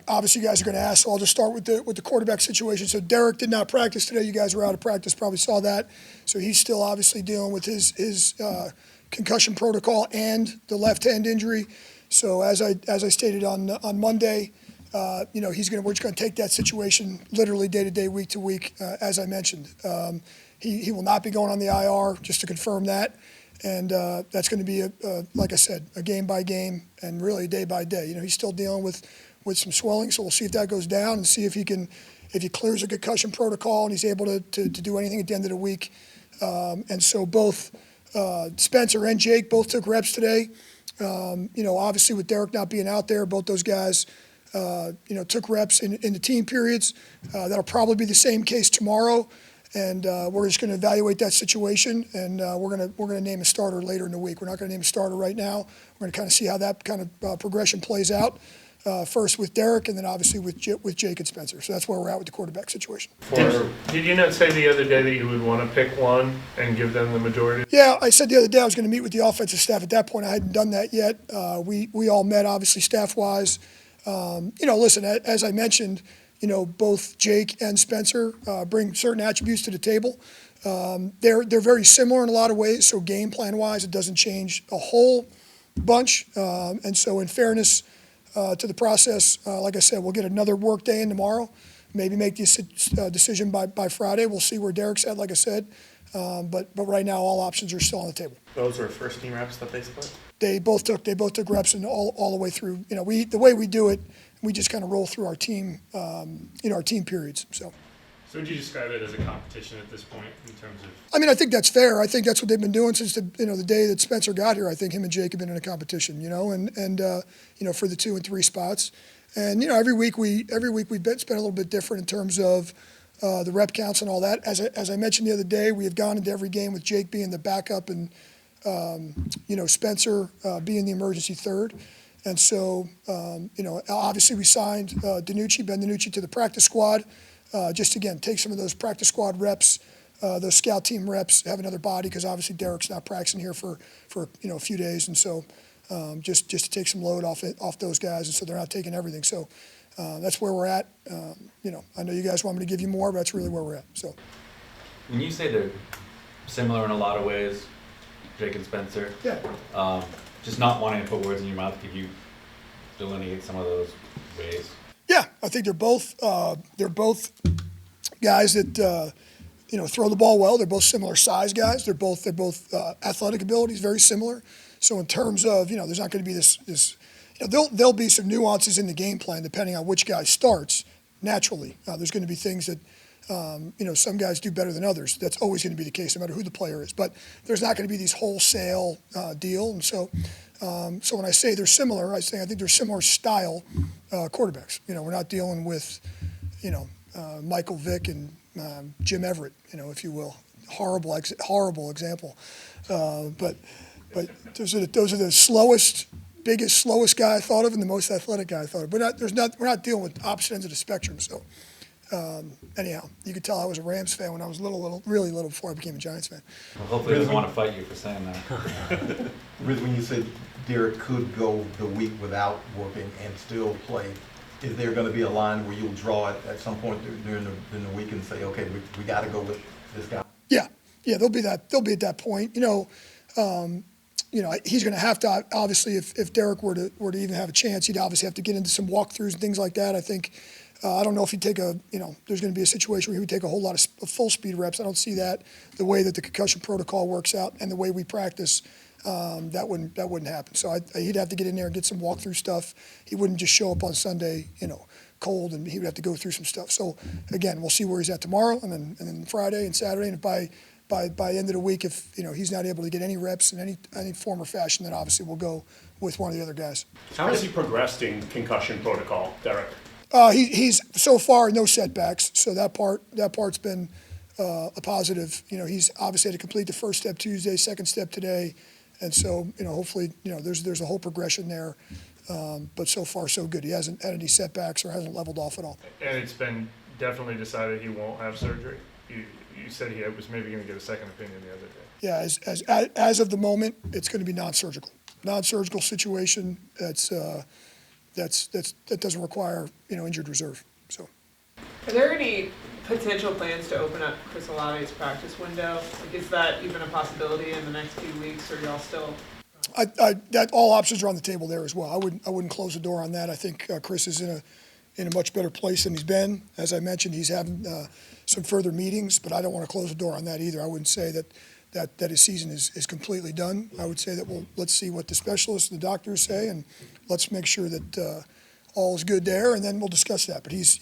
Obviously, you guys are going to ask, so I'll just start with the quarterback situation. So Derek did not practice today. You guys were out of practice, probably saw that. So he's still obviously dealing with his concussion protocol and the left hand injury. So as I stated on Monday, we're just going to take that situation literally day to day, week to week, as I mentioned. He will not be going on the IR, just to confirm that. And that's going to be, like I said, a game by game and really day by day. He's still dealing with some swelling, so we'll see if that goes down and see if he clears a concussion protocol and he's able to do anything at the end of the week. And so both Spencer and Jake both took reps today. Obviously with Derek not being out there, both those guys, took reps in the team periods. That'll probably be the same case tomorrow. And we're just going to evaluate that situation, and we're going to name a starter later in the week. We're not going to name a starter right now. We're going to kind of see how that kind of progression plays out. First with Derek, and then obviously with Jake and Spencer. So that's where we're at with the quarterback situation. Did you not say the other day that you would want to pick one and give them the majority? Yeah, I said the other day I was going to meet with the offensive staff. At that point, I hadn't done that yet. We all met, obviously, staff-wise. Listen, as I mentioned, both Jake and Spencer bring certain attributes to the table. They're very similar in a lot of ways, so game plan-wise, it doesn't change a whole bunch. And so in fairness to the process, like I said, we'll get another work day in tomorrow, maybe make this decision by Friday. We'll see where Derek's at, like I said. But right now, all options are still on the table. Those were first team reps that they split? They both took reps and all the way through. The way we do it, we just kind of roll through our team, our team periods. So would you describe it as a competition at this point in terms of? I think that's fair. I think that's what they've been doing since the day that Spencer got here. I think him and Jake have been in a competition, and for the 2 and 3 spots. And every week we spend a little bit different in terms of the rep counts and all that. As I mentioned the other day, we have gone into every game with Jake being the backup and Spencer being the emergency third. And so, obviously we signed Ben DiNucci to the practice squad. Just, again, take some of those practice squad reps, those scout team reps, have another body, because obviously Derek's not practicing here for a few days. And so just to take some load off those guys, and so they're not taking everything. So that's where we're at. I know you guys want me to give you more, but that's really where we're at. So when you say they're similar in a lot of ways, Jake and Spencer, yeah. Just not wanting to put words in your mouth, could you delineate some of those ways? Yeah, I think they're both guys that throw the ball well. They're both similar size guys. They're both athletic abilities, very similar. So in terms of there's not going to be this there'll be some nuances in the game plan depending on which guy starts. Naturally, there's going to be things that some guys do better than others. That's always going to be the case, no matter who the player is. But there's not going to be these wholesale deal. And so when I say they're similar, I think they're similar style quarterbacks. We're not dealing with, Michael Vick and Jim Everett, if you will. Horrible example. But those are the slowest guy I thought of and the most athletic guy I thought of. We're not dealing with opposite ends of the spectrum. So. Anyhow, you could tell I was a Rams fan when I was really little before I became a Giants fan. Well, hopefully he doesn't want to fight you for saying that. Rizzi, when you said Derek could go the week without working and still play, is there going to be a line where you'll draw it at some point during the week and say, okay, we got to go with this guy? Yeah, they'll be at that point. He's going to have to, obviously, if Derek were to even have a chance, he'd obviously have to get into some walkthroughs and things like that. I think. I don't know if he'd take there's going to be a situation where he would take a whole lot of full speed reps. I don't see that the way that the concussion protocol works out and the way we practice. That wouldn't happen. So he'd have to get in there and get some walkthrough stuff. He wouldn't just show up on Sunday, cold, and he would have to go through some stuff. So again, we'll see where he's at tomorrow, and then Friday and Saturday, and by the end of the week, if he's not able to get any reps in any form or fashion, then obviously we'll go with one of the other guys. How has he progressed in concussion protocol, Derek? He's so far no setbacks, so that part's been a positive. He's obviously had to complete the first step Tuesday, second step today, and so hopefully there's a whole progression there. But so far so good. He hasn't had any setbacks or hasn't leveled off at all. And it's been definitely decided he won't have surgery. You said he was maybe going to get a second opinion the other day. Yeah, as of the moment, it's going to be non-surgical situation. That's that doesn't require, injured reserve, so. Are there any potential plans to open up Chris Olave's practice window? Like, is that even a possibility in the next few weeks, or y'all still? That all options are on the table there as well. I wouldn't close the door on that. I think Chris is in a much better place than he's been. As I mentioned, he's having some further meetings, but I don't want to close the door on that either. I wouldn't say that his season is completely done. I would say that let's see what the specialists and the doctors say, and let's make sure that all is good there, and then we'll discuss that. But he's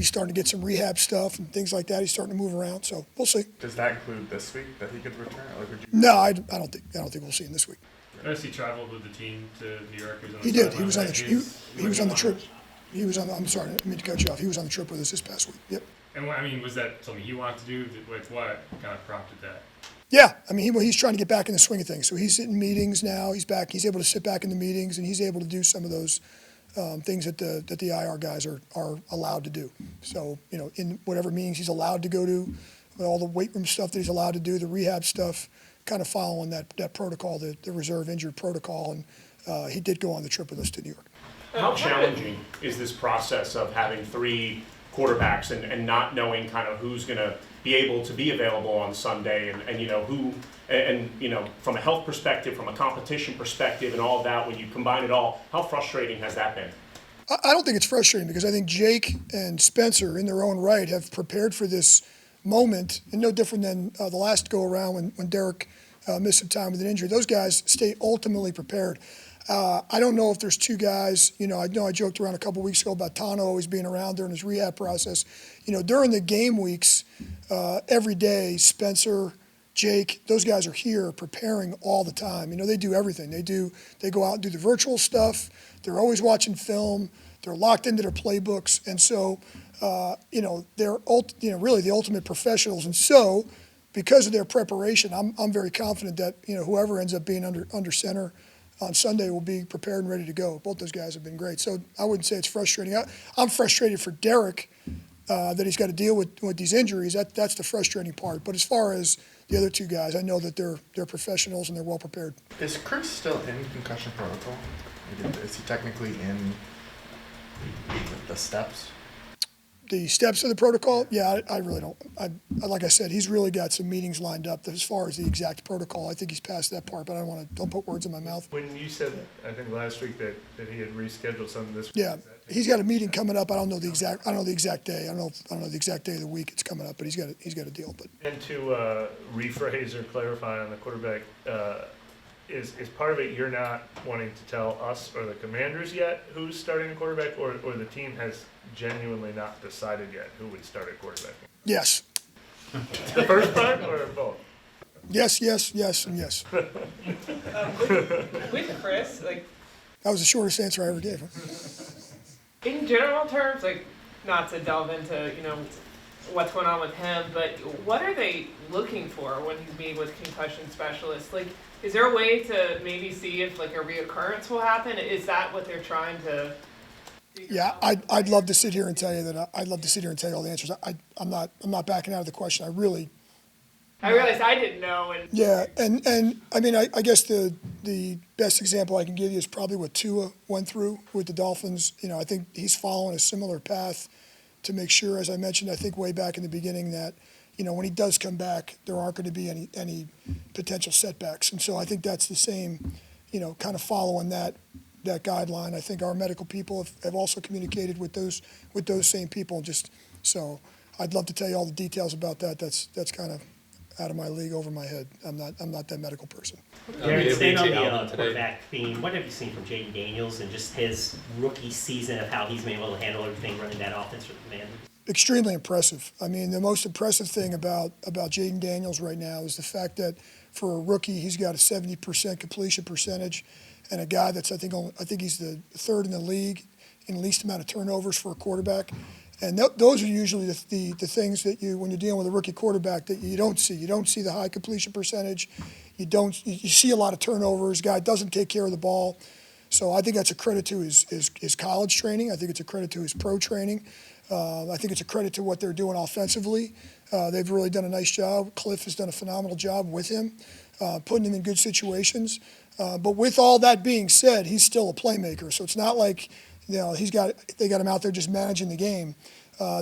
starting to get some rehab stuff and things like that. He's starting to move around, so we'll see. Does that include this week that he could return? Like, would you? No, I don't think we'll see him this week. Notice he traveled with the team to New York. He did. He was on the trip. I'm sorry, I didn't mean to cut you off. He was on the trip with us this past week. Yep. And was that something he wanted to do? Like, what kind of prompted that? Yeah, I mean, he's trying to get back in the swing of things. So he's in meetings now. He's back. He's able to sit back in the meetings, and he's able to do some of those things that the IR guys are allowed to do. So, in whatever meetings he's allowed to go to, all the weight room stuff that he's allowed to do, the rehab stuff, kind of following that protocol, the reserve injured protocol, and he did go on the trip with us to New York. How challenging is this process of having 3 quarterbacks and not knowing kind of who's going to be able to be available on Sunday and from a health perspective, from a competition perspective and all of that, when you combine it all, how frustrating has that been? I don't think it's frustrating because I think Jake and Spencer in their own right have prepared for this moment, and no different than the last go around when Derek missed some time with an injury. Those guys stay ultimately prepared. I don't know if there's 2 guys, I know I joked around a couple weeks ago about Tano always being around during his rehab process. During the game weeks, every day, Spencer, Jake, those guys are here preparing all the time. They do everything. They go out and do the virtual stuff. They're always watching film. They're locked into their playbooks. And so, they're really the ultimate professionals. And so, because of their preparation, I'm very confident that, whoever ends up being under center on Sunday will be prepared and ready to go. Both those guys have been great. So I wouldn't say it's frustrating. I'm frustrated for Derek that he's got to deal with these injuries. That's the frustrating part. But as far as the other 2 guys, I know that they're professionals and they're well prepared. Is Chris still in concussion protocol? Is he technically in the steps? The steps of the protocol, yeah, I really don't. Like I said, he's really got some meetings lined up as far as the exact protocol. I think he's past that part, but don't put words in my mouth. When you said, I think last week that he had rescheduled something this week. Yeah, he's got a meeting coming up. I don't know the exact day. I don't know the exact day of the week it's coming up, but he's got a deal. But And to rephrase or clarify on the quarterback, is part of it you're not wanting to tell us or the Commanders yet who's starting the quarterback, or the team has genuinely not decided yet who would start at quarterback? yes, The first part or both? yes, and yes. With Chris, like, That was the shortest answer I ever gave him. in general terms, like, not to delve into, what's going on with him, but what are they looking for when he's meeting with concussion specialists? Like, is there a way to maybe see if, like, a reoccurrence will happen? Is that what they're trying to figure Yeah, out? I'd love to sit here and tell you that. I'd love to sit here and tell you all the answers. I'm not backing out of the question. I realized I didn't know, and Yeah, and I mean, I guess the best example I can give you is probably what Tua went through with the Dolphins. I think he's following a similar path to make sure, as I mentioned, I think way back in the beginning, that, when he does come back, there aren't going to be any potential setbacks. And so I think that's the same, kind of following that guideline. I think our medical people have also communicated with those same people. So I'd love to tell you all the details about that. That's kind of out of my league, over my head. I'm not that medical person. Darren, staying on the Alvin today. quarterback theme, what have you seen from Jayden Daniels and just his rookie season of how he's been able to handle everything running that offense for the Commanders? Extremely impressive. I mean, the most impressive thing about Jayden Daniels right now is the fact that for a rookie, he's got a 70% completion percentage, and a guy that's I think he's the 3rd in the league in least amount of turnovers for a quarterback. And those are usually the things that when you're dealing with a rookie quarterback, that you don't see. You don't see the high completion percentage. You see a lot of turnovers. Guy doesn't take care of the ball. So I think that's a credit to his college training. I think it's a credit to his pro training. I think it's a credit to what they're doing offensively. They've really done a nice job. Cliff has done a phenomenal job with him, putting him in good situations. But with all that being said, he's still a playmaker. So it's not like, they got him out there just managing the game.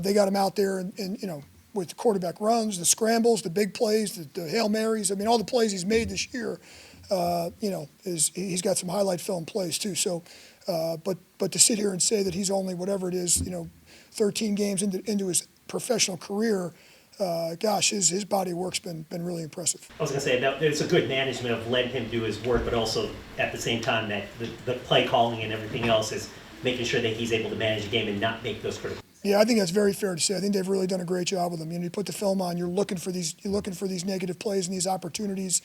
They got him out there and with quarterback runs, the scrambles, the big plays, the Hail Marys. I mean, all the plays he's made this year, he's got some highlight film plays too. So, but to sit here and say that he's only whatever it is, 13 games into his professional career, his body of work's been really impressive. I was going to say, that there's a good management of letting him do his work, but also at the same time that the play calling and everything else is making sure that he's able to manage the game and not make those critical. Yeah, I think that's very fair to say. I think they've really done a great job with him. You put the film on, you're looking for these negative plays and these opportunities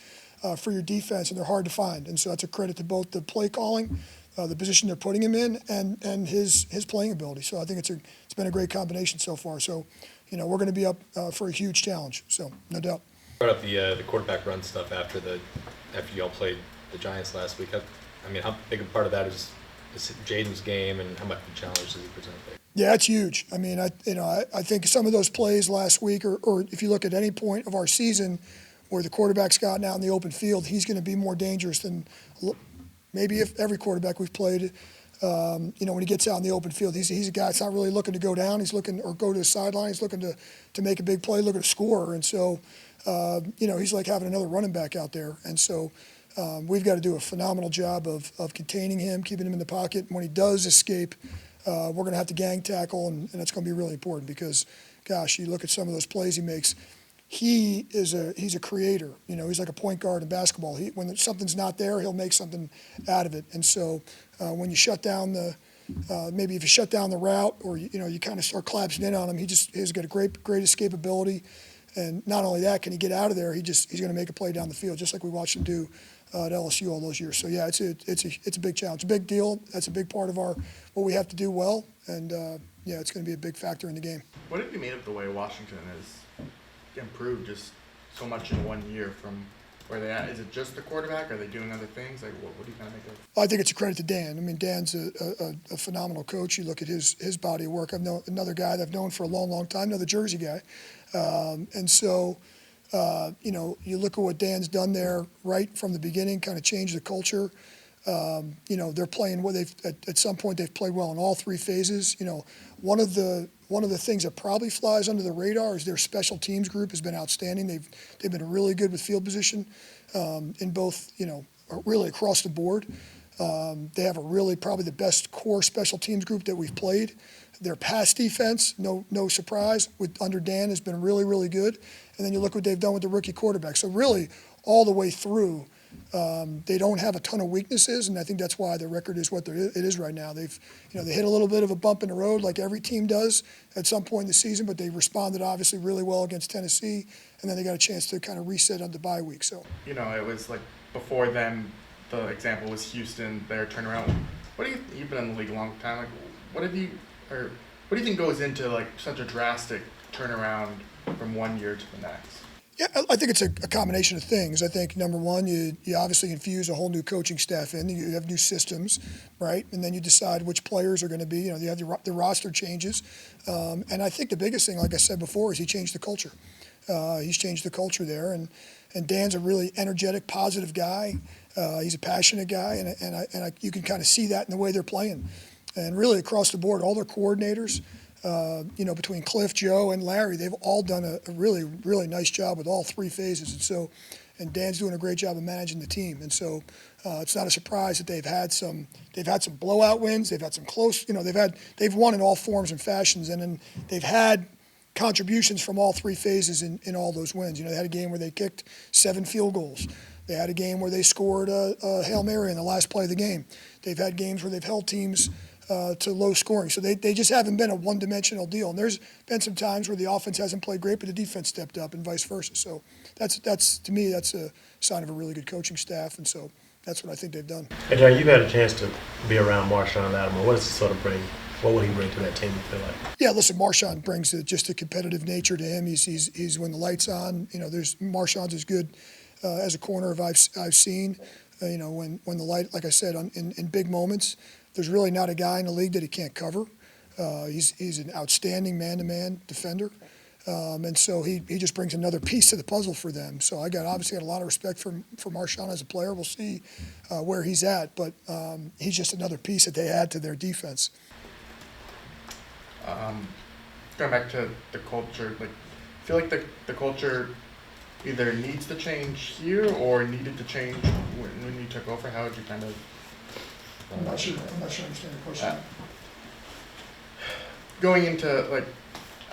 for your defense, and they're hard to find. And so that's a credit to both the play calling, the position they're putting him in, and his playing ability. So I think it's been a great combination so far. So, we're going to be up for a huge challenge. So no doubt. Brought up the quarterback run stuff after y'all played the Giants last week. I mean, how big a part of that is Jayden's game, and how much of a challenge does he present there? Yeah, it's huge. I mean, I think some of those plays last week, or if you look at any point of our season where the quarterback's gotten out in the open field, he's going to be more dangerous than maybe if every quarterback we've played. When he gets out in the open field, he's a guy that's not really looking to go down. He's looking or go to the sideline. He's looking to make a big play, looking to score. And so, he's like having another running back out there. And so, we've got to do a phenomenal job of containing him, keeping him in the pocket. And when he does escape, we're going to have to gang tackle, and that's going to be really important because, gosh, you look at some of those plays he makes. He's a creator. He's like a point guard in basketball. When something's not there, he'll make something out of it. And so when you shut down maybe if you shut down the route or you kind of start collapsing in on him, he's got a great escapability. And not only that, can he get out of there? He's going to make a play down the field, just like we watched him do at LSU all those years. So yeah, it's a big challenge, a big deal. That's a big part of what we have to do well, and it's going to be a big factor in the game. What have you made of the way Washington has improved just so much in 1 year from where they at? Is it just the quarterback? Are they doing other things? Like, what do you kind of make of it? I think it's a credit to Dan. I mean, Dan's a phenomenal coach. You look at his body of work. I've known another guy that I've known for a long, long time, another Jersey guy. And so, you look at what Dan's done there right from the beginning, kind of changed the culture. They're playing well. At some point they've played well in all three phases. One of the things that probably flies under the radar is their special teams group has been outstanding. They've been really good with field position in both, really across the board. They have probably the best core special teams group that we've played. Their pass defense, no surprise, under Dan has been really, really good. And then you look what they've done with the rookie quarterback. So really, all the way through, they don't have a ton of weaknesses, and I think that's why their record is what it is right now. They hit a little bit of a bump in the road, like every team does at some point in the season, but they responded obviously really well against Tennessee, and then they got a chance to kind of reset on the bye week. So it was like before then. The example was Houston, their turnaround. You've been in the league a long time. Like, what do you think goes into like such a drastic turnaround from 1 year to the next? Yeah, I think it's a combination of things. I think number one, you obviously infuse a whole new coaching staff in. You have new systems, right? And then you decide which players are going to be. You have the roster changes, and I think the biggest thing, like I said before, is he changed the culture. He's changed the culture there, and Dan's a really energetic, positive guy. He's a passionate guy, and you can kind of see that in the way they're playing. And really across the board, all their coordinators, between Cliff, Joe, and Larry, they've all done a really, really nice job with all three phases. And Dan's doing a great job of managing the team. And so it's not a surprise that they've had some blowout wins. They've had some close, they've won in all forms and fashions, and then they've had contributions from all three phases in all those wins. They had a game where they kicked 7 field goals. They had a game where they scored a Hail Mary in the last play of the game. They've had games where they've held teams to low scoring. So they just haven't been a one-dimensional deal. And there's been some times where the offense hasn't played great, but the defense stepped up and vice versa. So that's to me, that's a sign of a really good coaching staff. And so that's what I think they've done. And Darren, you've had a chance to be around Marshon Lattimore. What does he sort of bring? What would he bring to that team, you feel like? Yeah, listen, Marshon brings just a competitive nature to him. He's when the light's on. Marshon's as good as a corner I've seen. When the light, like I said, in big moments, there's really not a guy in the league that he can't cover. He's an outstanding man-to-man defender. And so he just brings another piece to the puzzle for them. So I obviously got a lot of respect for Marshon as a player. We'll see where he's at, but he's just another piece that they add to their defense. Going back to the culture, like, I feel like the culture either needs to change here or needed to change when you took over. How would you kind of? I'm not sure I understand the question. Going into, like,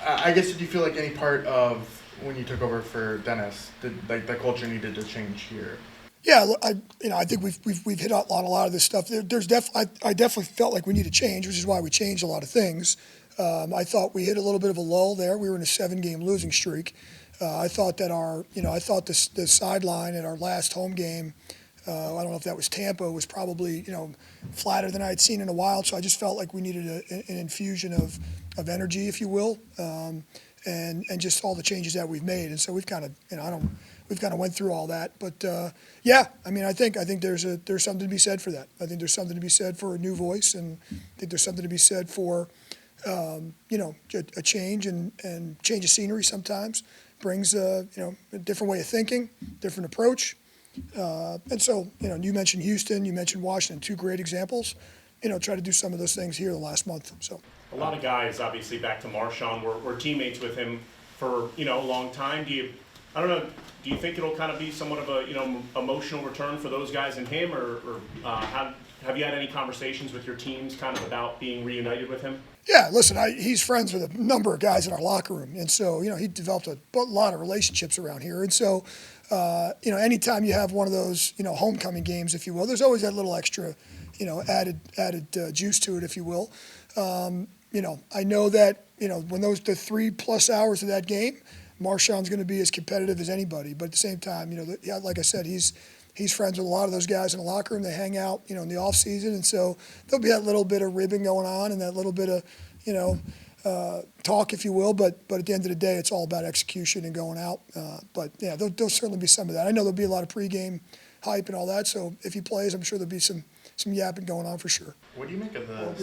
I guess, did you feel like any part of when you took over for Dennis, like the culture needed to change here? Yeah, look, I think we've hit on a lot of this stuff. I definitely felt like we need to change, which is why we changed a lot of things. I thought we hit a little bit of a lull there. We were in a 7-game losing streak. I thought that the sideline at our last home game, I don't know if that was Tampa, was probably, flatter than I had seen in a while. So I just felt like we needed an infusion of energy, if you will, and just all the changes that we've made. And so we've kind of went through all that. But yeah, I think there's something to be said for that. I think there's something to be said for a new voice, and I think there's something to be said for a change and change of scenery sometimes brings a different way of thinking, different approach. And so, you mentioned Houston, you mentioned Washington, 2 great examples. Try to do some of those things here the last month. So a lot of guys, obviously, back to Marshon, were teammates with him for a long time. Do you think it'll kind of be somewhat of a emotional return for those guys and him, or have you had any conversations with your teams kind of about being reunited with him? Yeah, listen, he's friends with a number of guys in our locker room, and so he developed a lot of relationships around here, and so anytime you have one of those homecoming games, if you will, there's always that little extra added juice to it, if you will. I know that when the 3+ hours of that game, Marshon's going to be as competitive as anybody, but at the same time, like I said, he's friends with a lot of those guys in the locker room. They hang out, in the off season, and so there'll be that little bit of ribbing going on and that little bit of, talk, if you will. But at the end of the day, it's all about execution and going out. But yeah, there'll certainly be some of that. I know there'll be a lot of pregame hype and all that. So if he plays, I'm sure there'll be some yapping going on for sure. What do you make of the?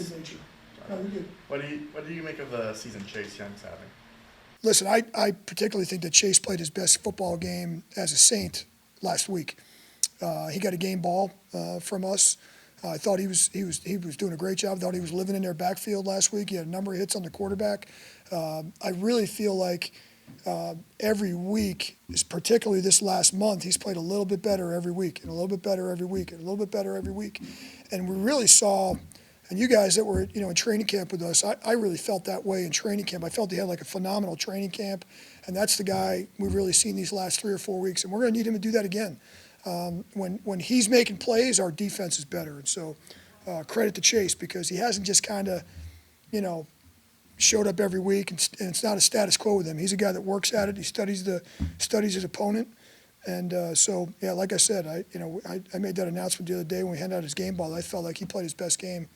What do you make of the season Chase Young's having? Listen, I particularly think that Chase played his best football game as a Saint last week. He got a game ball from us. I thought he was doing a great job. I thought he was living in their backfield last week. He had a number of hits on the quarterback. I really feel like every week, particularly this last month, he's played a little bit better every week, and a little bit better every week, and a little bit better every week. And we really saw, and you guys that were in training camp with us, I really felt that way in training camp. I felt he had like a phenomenal training camp, and that's the guy we've really seen these last 3 or 4 weeks, and we're going to need him to do that again. When he's making plays, our defense is better. And so credit to Chase, because he hasn't just kind of, showed up every week, and it's not a status quo with him. He's a guy that works at it. He studies his opponent. And so, yeah, like I said, I made that announcement the other day when we handed out his game ball. I felt like he played his best game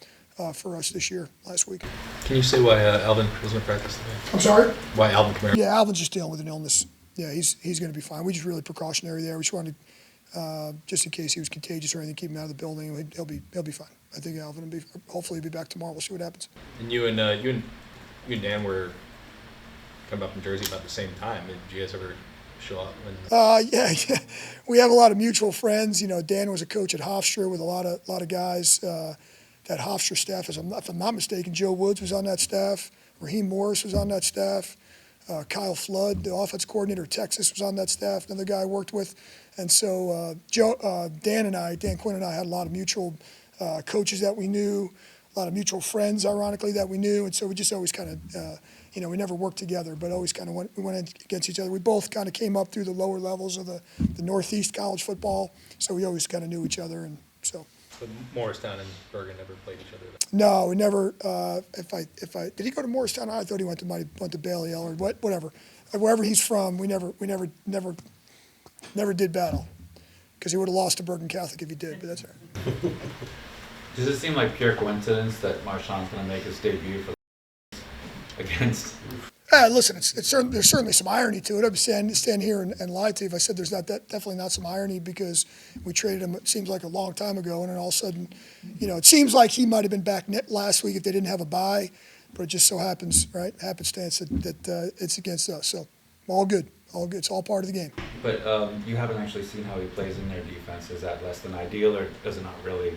for us this year, last week. Can you say why Alvin wasn't in practice today? I'm sorry? Why Alvin Kamara? Yeah, Alvin's just dealing with an illness. Yeah, he's going to be fine. We just really precautionary there. We just wanted just in case he was contagious or anything, keep him out of the building. He'll be fine. I think Alvin will hopefully be back tomorrow. We'll see what happens. And you and Dan were coming up from Jersey about the same time. Did you guys ever show up? Yeah, we have a lot of mutual friends. Dan was a coach at Hofstra with a lot of guys. That Hofstra staff, if I'm not mistaken, Joe Woods was on that staff. Raheem Morris was on that staff. Kyle Flood, the offense coordinator at Texas, was on that staff. Another guy I worked with. And so Dan Quinn and I had a lot of mutual coaches that we knew, a lot of mutual friends, ironically, that we knew. And so we just always kind of, we never worked together, but always kind of went against each other. We both kind of came up through the lower levels of the Northeast college football, so we always kind of knew each other. And so. But Morristown and Bergen never played each other. No, we never. Did he go to Morristown? I thought he went to Balliol or whatever. Wherever he's from, we never did battle, because he would have lost to Bergen Catholic if he did. But that's all right. Does it seem like pure coincidence that Marshon's going to make his debut for against? Listen, there's certainly some irony to it. I'd stand here and lie to you if I said there's definitely not some irony, because we traded him, it seems like a long time ago, and then all of a sudden, it seems like he might have been back last week if they didn't have a bye, but it just so happens, right, happenstance that it's against us. So all good, all good. It's all part of the game. But you haven't actually seen how he plays in their defense. Is that less than ideal, or does it not really?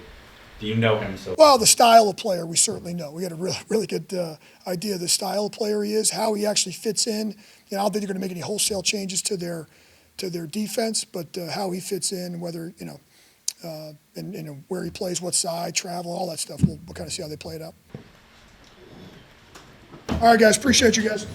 Do you know him so? Well, the style of player we certainly know. We got a really good idea of the style of player he is, how he actually fits in. I don't think they're going to make any wholesale changes to their defense, but how he fits in, whether and where he plays, what side, travel, all that stuff. We'll kind of see how they play it out. All right, guys. Appreciate you guys.